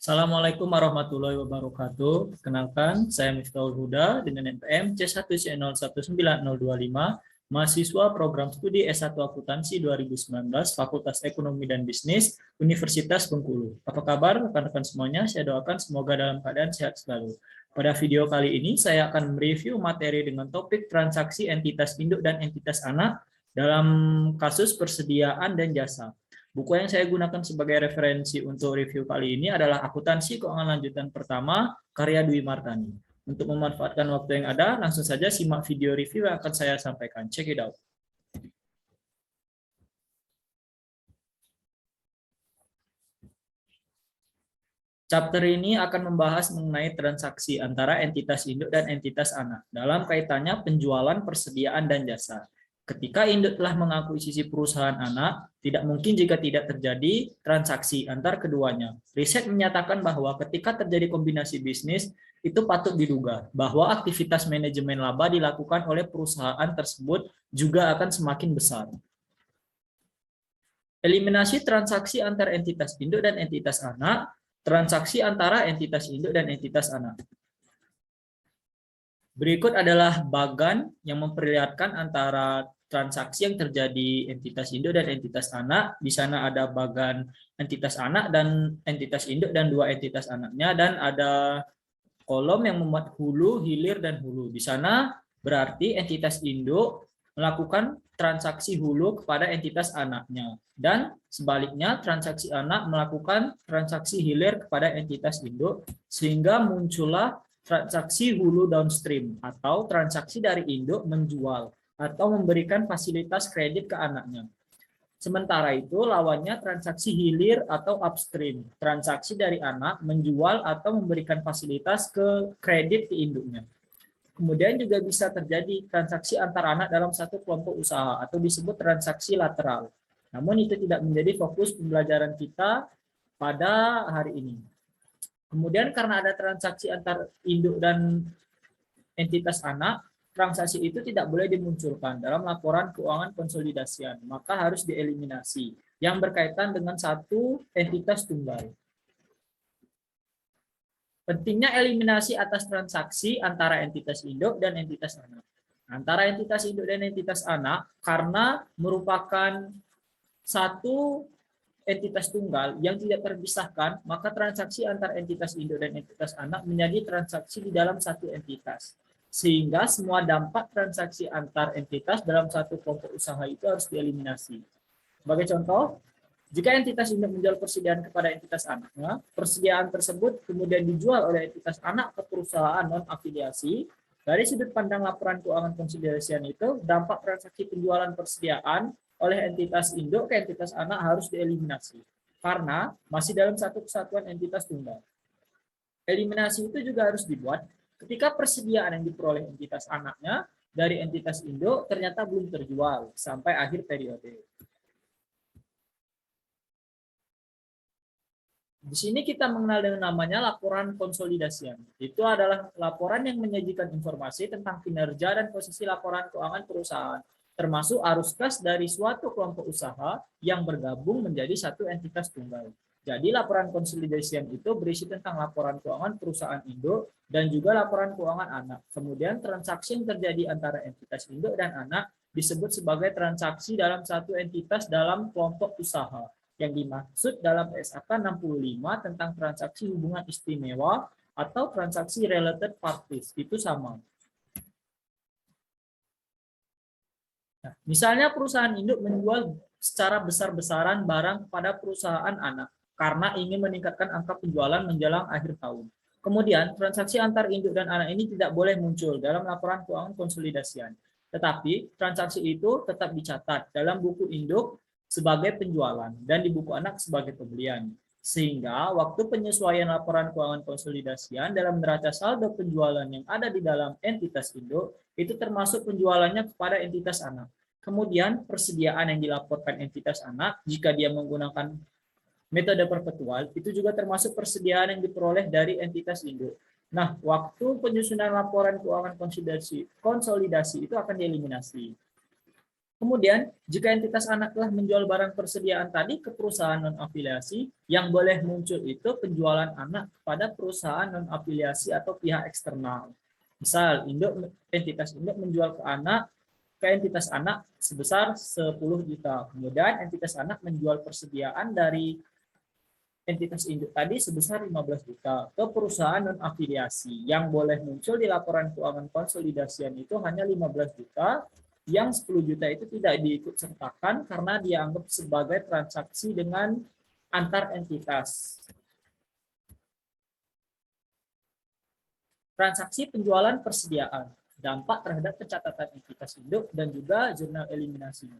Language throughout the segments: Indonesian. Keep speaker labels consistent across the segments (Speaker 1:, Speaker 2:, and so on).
Speaker 1: Assalamualaikum warahmatullahi wabarakatuh. Kenalkan, saya Miftahul Huda dengan NPM C1C019025, mahasiswa program studi S1 Akuntansi 2019, Fakultas Ekonomi dan Bisnis, Universitas Bengkulu. Apa kabar rekan-rekan semuanya? Saya doakan semoga dalam keadaan sehat selalu. Pada video kali ini, saya akan mereview materi dengan topik transaksi entitas induk dan entitas anak dalam kasus persediaan dan jasa. Buku yang saya gunakan sebagai referensi untuk review kali ini adalah Akuntansi Keuangan Lanjutan Pertama, karya Dwi Martani. Untuk memanfaatkan waktu yang ada, langsung saja simak video review yang akan saya sampaikan. Check it out. Chapter ini akan membahas mengenai transaksi antara entitas induk dan entitas anak dalam kaitannya penjualan, persediaan, dan jasa. Ketika induk telah mengakuisisi perusahaan anak, tidak mungkin jika tidak terjadi transaksi antar keduanya. Riset menyatakan bahwa ketika terjadi kombinasi bisnis, itu patut diduga bahwa aktivitas manajemen laba dilakukan oleh perusahaan tersebut juga akan semakin besar. Eliminasi transaksi antar entitas induk dan entitas anak, transaksi antara entitas induk dan entitas anak. Berikut adalah bagan yang memperlihatkan antara transaksi yang terjadi entitas induk dan entitas anak. Di sana ada bagan entitas anak dan entitas induk dan dua entitas anaknya, dan ada kolom yang memuat hulu, hilir, dan hulu. Di sana berarti entitas induk melakukan transaksi hulu kepada entitas anaknya, dan sebaliknya transaksi anak melakukan transaksi hilir kepada entitas induk, sehingga muncullah transaksi hulu downstream atau transaksi dari induk menjual atau memberikan fasilitas kredit ke anaknya. Sementara itu lawannya transaksi hilir atau upstream, transaksi dari anak menjual atau memberikan fasilitas ke kredit ke induknya. Kemudian juga bisa terjadi transaksi antar anak dalam satu kelompok usaha atau disebut transaksi lateral. Namun itu tidak menjadi fokus pembelajaran kita pada hari ini. Kemudian karena ada transaksi antar induk dan entitas anak, transaksi itu tidak boleh dimunculkan dalam laporan keuangan konsolidasian, maka harus dieliminasi yang berkaitan dengan satu entitas tunggal. Pentingnya eliminasi atas transaksi antara entitas induk dan entitas anak. Antara entitas induk dan entitas anak karena merupakan satu entitas tunggal yang tidak terpisahkan, maka transaksi antar entitas induk dan entitas anak menjadi transaksi di dalam satu entitas. Sehingga semua dampak transaksi antar entitas dalam satu kelompok usaha itu harus dieliminasi. Sebagai contoh, jika entitas induk menjual persediaan kepada entitas anaknya, persediaan tersebut kemudian dijual oleh entitas anak ke perusahaan non-afiliasi. Dari sudut pandang laporan keuangan konsolidasian itu, dampak transaksi penjualan persediaan oleh entitas induk ke entitas anak harus dieliminasi karena masih dalam satu kesatuan entitas tunggal. Eliminasi itu juga harus dibuat ketika persediaan yang diperoleh entitas anaknya dari entitas induk ternyata belum terjual sampai akhir periode. Di sini kita mengenal dengan namanya laporan konsolidasian. Itu adalah laporan yang menyajikan informasi tentang kinerja dan posisi laporan keuangan perusahaan, termasuk arus kas dari suatu kelompok usaha yang bergabung menjadi satu entitas tunggal. Jadi laporan konsolidasian itu berisi tentang laporan keuangan perusahaan induk dan juga laporan keuangan anak. Kemudian transaksi yang terjadi antara entitas induk dan anak disebut sebagai transaksi dalam satu entitas dalam kelompok usaha. Yang dimaksud dalam SAK 65 tentang transaksi hubungan istimewa atau transaksi related parties. Itu sama. Nah, misalnya perusahaan induk menjual secara besar-besaran barang kepada perusahaan anak karena ingin meningkatkan angka penjualan menjelang akhir tahun. Kemudian, transaksi antar induk dan anak ini tidak boleh muncul dalam laporan keuangan konsolidasian. Tetapi, transaksi itu tetap dicatat dalam buku induk sebagai penjualan dan di buku anak sebagai pembelian. Sehingga waktu penyesuaian laporan keuangan konsolidasian dalam neraca saldo penjualan yang ada di dalam entitas induk itu termasuk penjualannya kepada entitas anak. Kemudian persediaan yang dilaporkan entitas anak jika dia menggunakan metode perpetual itu juga termasuk persediaan yang diperoleh dari entitas induk. Nah, waktu penyusunan laporan keuangan konsolidasi itu akan dieliminasi. Kemudian, jika entitas anak telah menjual barang persediaan tadi ke perusahaan non-afiliasi, yang boleh muncul itu penjualan anak kepada perusahaan non-afiliasi atau pihak eksternal. Misal, entitas induk menjual ke entitas anak sebesar 10 juta. Kemudian entitas anak menjual persediaan dari entitas induk tadi sebesar 15 juta ke perusahaan non-afiliasi. Yang boleh muncul di laporan keuangan konsolidasian itu hanya 15 juta, yang 10 juta itu tidak diikut sertakan karena dianggap sebagai transaksi dengan antar entitas. Transaksi penjualan persediaan, dampak terhadap pencatatan entitas induk dan juga jurnal eliminasinya.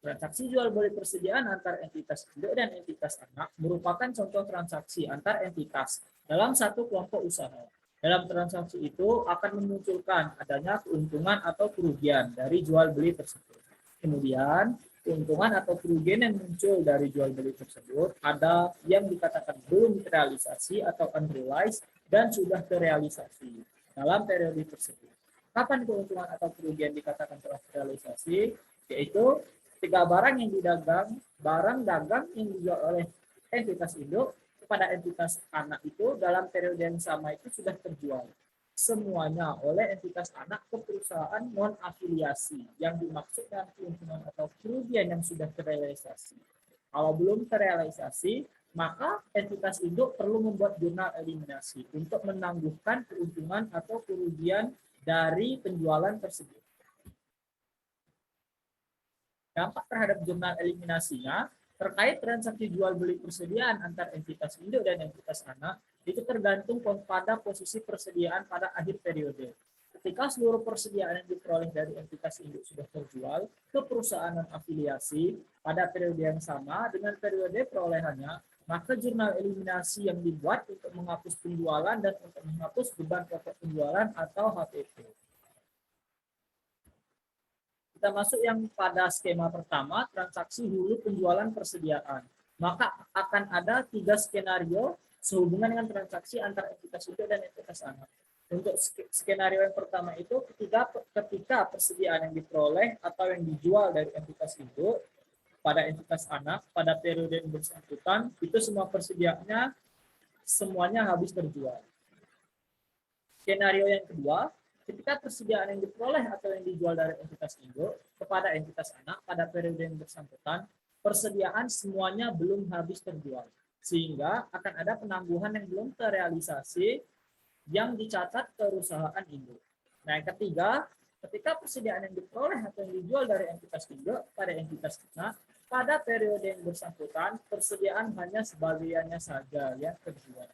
Speaker 1: Transaksi jual beli persediaan antar entitas induk dan entitas anak merupakan contoh transaksi antar entitas dalam satu kelompok usaha. Dalam transaksi itu akan memunculkan adanya keuntungan atau kerugian dari jual beli tersebut. Kemudian, keuntungan atau kerugian yang muncul dari jual beli tersebut ada yang dikatakan belum terrealisasi atau unrealized dan sudah terrealisasi dalam periode tersebut. Kapan keuntungan atau kerugian dikatakan telah terrealisasi? Yaitu ketika barang yang didagang, barang dagang yang dijual oleh entitas induk kepada entitas anak itu dalam periode yang sama itu sudah terjual semuanya oleh entitas anak ke perusahaan non afiliasi yang dimaksud dengan keuntungan atau kerugian yang sudah terrealisasi. Kalau belum terrealisasi, maka entitas induk perlu membuat jurnal eliminasi untuk menangguhkan keuntungan atau kerugian dari penjualan tersebut. Dampak terhadap jurnal eliminasinya terkait transaksi jual beli persediaan antar entitas induk dan entitas anak itu tergantung pada posisi persediaan pada akhir periode. Ketika seluruh persediaan yang diperoleh dari entitas induk sudah terjual ke perusahaan non afiliasi pada periode yang sama dengan periode perolehannya, maka jurnal eliminasi yang dibuat untuk menghapus penjualan dan untuk menghapus beban pokok penjualan atau HPP. Kita masuk yang pada skema pertama, transaksi hulu penjualan persediaan. Maka akan ada 3 skenario sehubungan dengan transaksi antara entitas induk dan entitas anak. Untuk skenario yang pertama itu ketika persediaan yang diperoleh atau yang dijual dari entitas induk pada entitas anak pada periode yang bersangkutan, itu semua persediaannya semuanya habis terjual. Skenario yang kedua, ketika persediaan yang diperoleh atau yang dijual dari entitas induk kepada entitas anak pada periode yang bersangkutan, persediaan semuanya belum habis terjual. Sehingga akan ada penangguhan yang belum terrealisasi yang dicatat perusahaan induk. Nah, yang ketiga, ketika persediaan yang diperoleh atau yang dijual dari entitas induk pada entitas anak, pada periode yang bersangkutan, persediaan hanya sebagiannya saja yang terjual.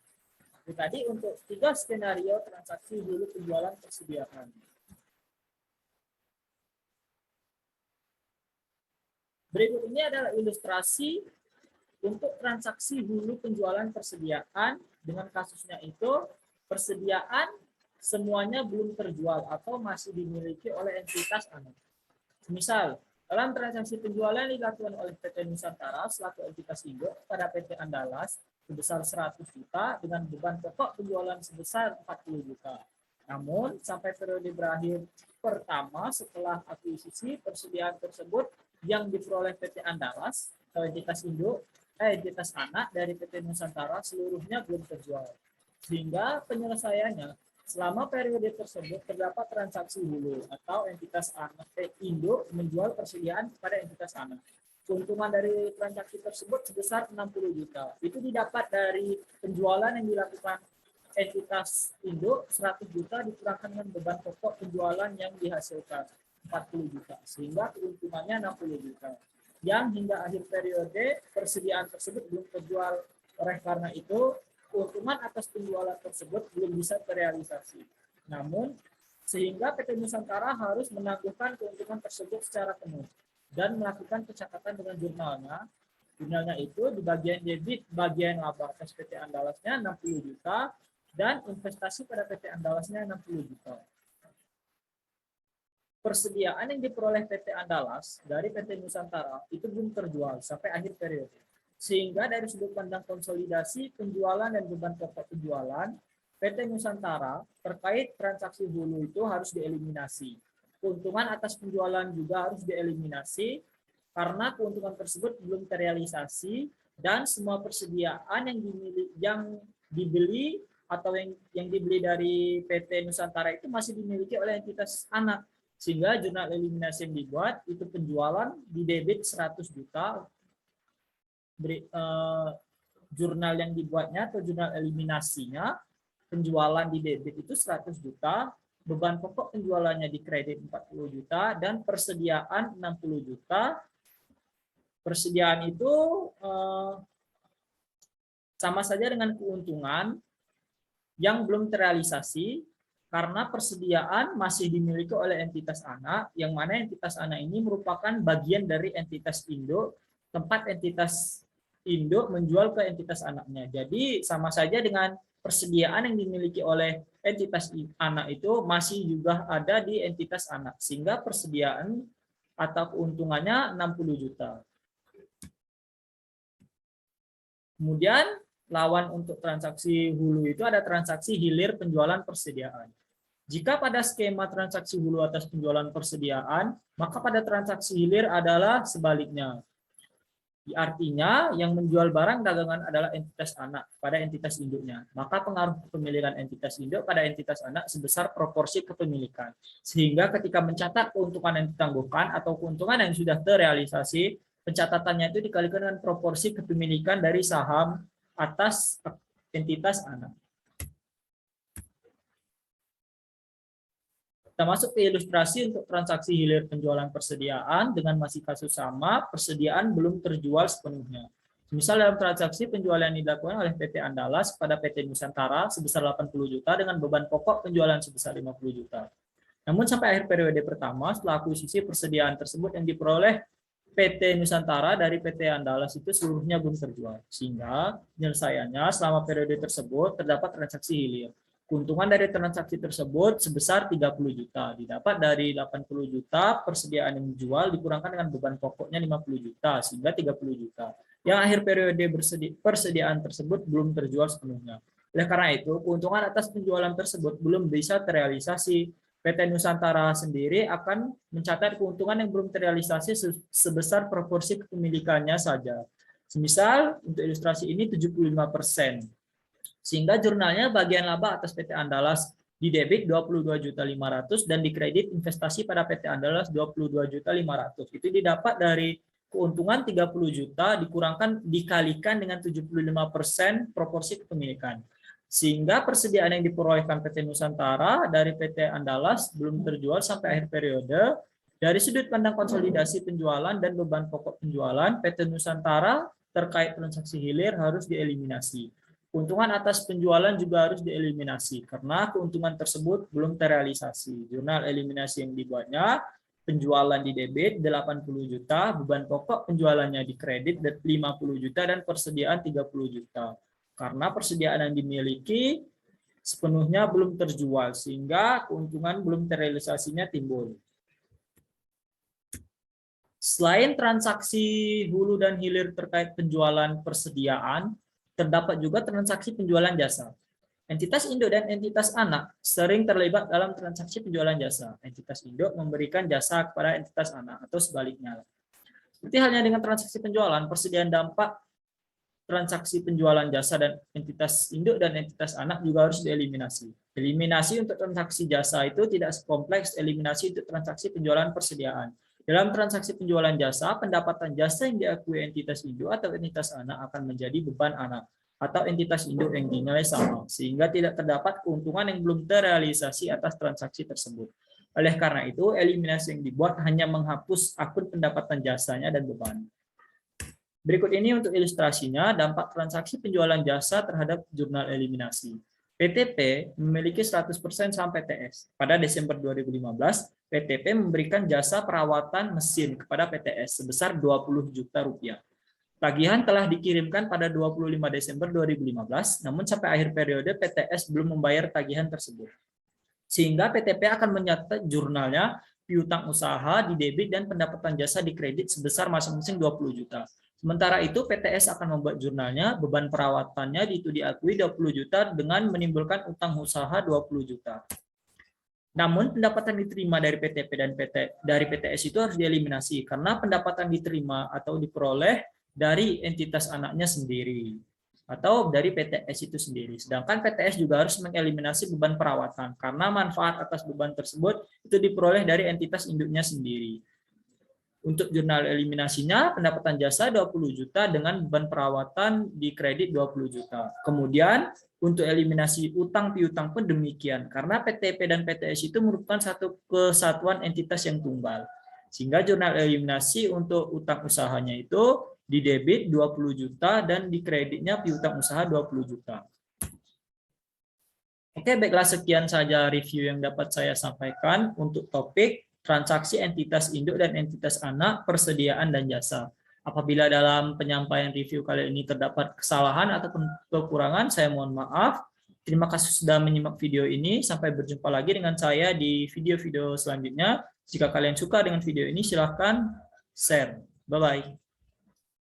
Speaker 1: Itu tadi untuk 3 skenario transaksi hulu penjualan persediaan. Berikut ini adalah ilustrasi untuk transaksi hulu penjualan persediaan. Dengan kasusnya itu, persediaan semuanya belum terjual atau masih dimiliki oleh entitas anak. Misal, dalam transaksi penjualan dilakukan oleh PT Nusantara selaku entitas induk pada PT Andalas sebesar 100 juta dengan beban pokok penjualan sebesar 40 juta. Namun, sampai periode berakhir pertama setelah akuisisi, persediaan tersebut yang diperoleh PT Andalas atau entitas induk, entitas anak dari PT Nusantara seluruhnya belum terjual. Sehingga penyelesaiannya selama periode tersebut terdapat transaksi hulu atau entitas anak induk menjual persediaan kepada entitas anak. Keuntungan dari transaksi tersebut sebesar 60 juta. Itu didapat dari penjualan yang dilakukan entitas induk 100 juta dikurangkan dengan beban pokok penjualan yang dihasilkan 40 juta. Sehingga keuntungannya 60 juta. Yang hingga akhir periode persediaan tersebut belum terjual. Oleh karena itu, keuntungan atas penjualan tersebut belum bisa terrealisasi. Namun, sehingga PT Nusantara harus menangguhkan keuntungan tersebut secara penuh dan melakukan pencatatan dengan jurnalnya. Jurnalnya itu di bagian debit, bagian laba atas PT Andalasnya 60 juta dan investasi pada PT Andalasnya 60 juta. Persediaan yang diperoleh PT Andalas dari PT Nusantara itu belum terjual sampai akhir periode. Sehingga dari sudut pandang konsolidasi, penjualan dan beban pokok penjualan, PT Nusantara terkait transaksi hulu itu harus dieliminasi. keuntungan atas penjualan juga harus dieliminasi karena keuntungan tersebut belum terrealisasi dan semua persediaan yang dibeli atau yang dibeli dari PT Nusantara itu masih dimiliki oleh entitas anak. Sehingga jurnal eliminasi yang dibuat itu penjualan di debit 100 juta. Jurnal yang dibuatnya atau jurnal eliminasinya penjualan di debit itu 100 juta, beban pokok penjualannya di kredit 40 juta dan persediaan 60 juta. Persediaan itu sama saja dengan keuntungan yang belum terrealisasi karena persediaan masih dimiliki oleh entitas anak, yang mana entitas anak ini merupakan bagian dari entitas induk, tempat entitas induk menjual ke entitas anaknya. Jadi sama saja dengan persediaan yang dimiliki oleh entitas anak itu masih juga ada di entitas anak, sehingga persediaan atau keuntungannya 60 juta. Kemudian lawan untuk transaksi hulu itu ada transaksi hilir penjualan persediaan. Jika pada skema transaksi hulu atas penjualan persediaan, maka pada transaksi hilir adalah sebaliknya. Artinya yang menjual barang dagangan adalah entitas anak pada entitas induknya. Maka pengaruh kepemilikan entitas induk pada entitas anak sebesar proporsi kepemilikan. Sehingga ketika mencatat keuntungan yang ditangguhkan atau keuntungan yang sudah terrealisasi, pencatatannya itu dikalikan dengan proporsi kepemilikan dari saham atas entitas anak. Kita masuk ke ilustrasi untuk transaksi hilir penjualan persediaan dengan masih kasus sama, persediaan belum terjual sepenuhnya. Misal dalam transaksi penjualan yang dilakukan oleh PT Andalas pada PT Nusantara sebesar 80 juta dengan beban pokok penjualan sebesar 50 juta. Namun sampai akhir periode pertama setelah akuisisi persediaan tersebut yang diperoleh PT Nusantara dari PT Andalas itu seluruhnya belum terjual. Sehingga penyelesaiannya selama periode tersebut terdapat transaksi hilir. Keuntungan dari transaksi tersebut sebesar 30 juta. Didapat dari 80 juta persediaan yang dijual dikurangkan dengan beban pokoknya 50 juta sehingga 30 juta. Yang akhir periode persediaan tersebut belum terjual sepenuhnya. Oleh karena itu, keuntungan atas penjualan tersebut belum bisa terrealisasi. PT Nusantara sendiri akan mencatat keuntungan yang belum terrealisasi sebesar proporsi kepemilikannya saja. Semisal untuk ilustrasi ini 75%. Sehingga jurnalnya bagian laba atas PT Andalas di debit 22.500.000 dan di kredit investasi pada PT Andalas 22.500.000. Itu didapat dari keuntungan 30 juta dikalikan dengan 75% proporsi kepemilikan. Sehingga persediaan yang diperolehkan PT Nusantara dari PT Andalas belum terjual sampai akhir periode. Dari sudut pandang konsolidasi penjualan dan beban pokok penjualan, PT Nusantara terkait transaksi hilir harus dieliminasi. Keuntungan atas penjualan juga harus dieliminasi karena keuntungan tersebut belum terrealisasi. Jurnal eliminasi yang dibuatnya, penjualan di debit 80 juta, beban pokok penjualannya di kredit 50 juta, dan persediaan 30 juta. Karena persediaan yang dimiliki sepenuhnya belum terjual, sehingga keuntungan belum terrealisasinya timbul. Selain transaksi hulu dan hilir terkait penjualan persediaan, terdapat juga transaksi penjualan jasa. Entitas induk dan entitas anak sering terlibat dalam transaksi penjualan jasa. Entitas induk memberikan jasa kepada entitas anak atau sebaliknya. Seperti halnya dengan transaksi penjualan, persediaan dampak transaksi penjualan jasa dan entitas induk dan entitas anak juga harus dieliminasi. Eliminasi untuk transaksi jasa itu tidak sekompleks eliminasi untuk transaksi penjualan persediaan. Dalam transaksi penjualan jasa, pendapatan jasa yang diakui entitas induk atau entitas anak akan menjadi beban anak atau entitas induk yang dinilai sama, sehingga tidak terdapat keuntungan yang belum terrealisasi atas transaksi tersebut. Oleh karena itu, eliminasi yang dibuat hanya menghapus akun pendapatan jasanya dan beban. Berikut ini untuk ilustrasinya dampak transaksi penjualan jasa terhadap jurnal eliminasi. PTP memiliki 100% saham PTS. Pada Desember 2015, PTP memberikan jasa perawatan mesin kepada PTS sebesar 20 juta rupiah. Tagihan telah dikirimkan pada 25 Desember 2015, namun sampai akhir periode PTS belum membayar tagihan tersebut. Sehingga PTP akan mencatat jurnalnya piutang usaha di debit dan pendapatan jasa di kredit sebesar masing-masing 20 juta. Sementara itu PTS akan membuat jurnalnya, beban perawatannya itu diakui 20 juta dengan menimbulkan utang usaha 20 juta. Namun pendapatan diterima dari PTP dan dari PTS itu harus dieliminasi karena pendapatan diterima atau diperoleh dari entitas anaknya sendiri atau dari PTS itu sendiri. Sedangkan PTS juga harus mengeliminasi beban perawatan karena manfaat atas beban tersebut itu diperoleh dari entitas induknya sendiri. Untuk jurnal eliminasinya, pendapatan jasa 20 juta dengan beban perawatan di kredit 20 juta. Kemudian, untuk eliminasi utang piutang pun demikian. Karena PTP dan PTS itu merupakan satu kesatuan entitas yang tunggal. Sehingga jurnal eliminasi untuk utang usahanya itu di debit 20 juta dan di kreditnya piutang usaha 20 juta. Oke, baiklah sekian saja review yang dapat saya sampaikan untuk topik transaksi entitas induk dan entitas anak, persediaan dan jasa. Apabila dalam penyampaian review kali ini terdapat kesalahan ataupun kekurangan, saya mohon maaf. Terima kasih sudah menyimak video ini. Sampai berjumpa lagi dengan saya di video-video selanjutnya. Jika kalian suka dengan video ini, silahkan share. Bye-bye.